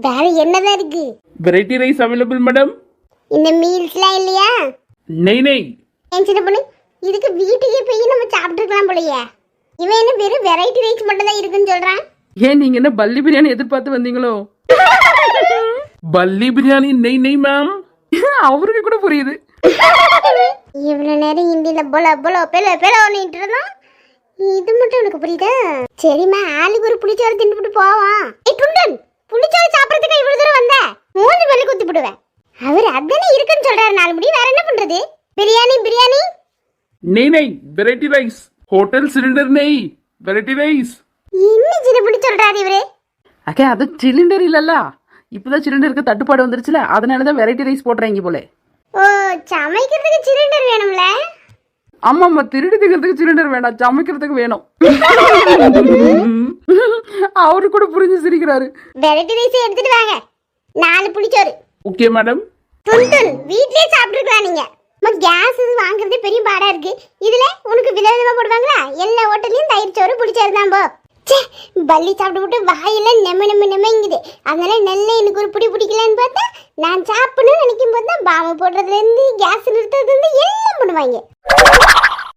வேற என்னதான் இருக்கு? Variety rice available madam. இந்த மீல்ஸ்லாம் இல்லையா? நெய் நெய். ஏன் சின்ன பொண்ணு, இதுக்கு வீட்டுக்கே போய் நம்ம சாப்பிட்டுருக்கலாம் போலயே. இவன் என்ன வெறும் வெரைட்டி ரைஸ் மட்டும் தான் இருக்குன்னு சொல்றான். ஏன் நீங்க என்ன பல்லி பிரியாணி எதிர்பார்த்து வந்தீங்களோ? பல்லி பிரியாணி நெய் நெய் மேம். அவருக்கு கூட புரியுது. இவ்வளவு நேரம் ஹிந்தியில போல போல பேல பேலன்னுட்டு இருந்தான். இது மட்டும் எனக்கு புரியுதா? சரிம்மா, ஆளுக்கு ஒரு புளிச்சோறு தின்னுட்டு போவான். ஏய் டுண்டன், புளிச்சோறு சாப்பிடறதுக்கு இவ்வளவு தூரம் வந்த? மூணு பேருக்கு குத்தி போடுவேன். அவர் அதானே இருக்குன்னு சொல்றாரு. நாலு முடி வேற என்ன பண்றது? பிரியாணி பிரியாணி நெய் நெய் வெரைட்டி ரைஸ். ஹோட்டல் சிலிண்டர் நெய் வெரைட்டி ரைஸ். இன்னும் சின்ன பிடி சொல்றாரு இவரு. அக்கா அது சிலிண்டர் இல்லல்ல, இப்பதான் சிலிண்டருக்கு தட்டுப்பாடு வந்துருச்சுல, அதனாலதான் வெரைட்டி ரைஸ் போடுறாங்க போல. ஓ, சமைக்கிறதுக்கு சிலிண்டர் வேணும்ல? ஆமாம்மா, திருடி திங்கிறதுக்கு சிலிண்டர் வேண்டாம், சமைக்கிறதுக்கு வேணும். அவரு கூட புரிஞ்சு சிரிக்கிறாரு. வெரைட்டி ரைஸ் எடுத்துட்டு வாங்க, 4 புளிச்சோறு. Okay madam. துன் வீட்லயே சாப்பிட்டுருக்கலாம் நீங்க. கேஸ் இது வாங்குறதே பெரிய பாடா இருக்கு. இதுல உனக்கு விதவிதமா போடுவாங்களா? எல்லா ஹோட்டல்லையும் தயிர் சோறு புளிச்சோறு தான் போ. பல்லி சாப்பிட்டு விட்டு வாயெல்லாம் நெம்மைங்குது. அதனால நல்ல எனக்கு ஒரு புடி பிடிக்கலன்னு பார்த்தா, நான் சாப்பிடணும்னு நினைக்கும் போது தான் பாம்பு போடுறதுல இருந்து கேஸ் நிறுத்துறதுல இருந்து எல்லாம் பண்ணுவாங்க.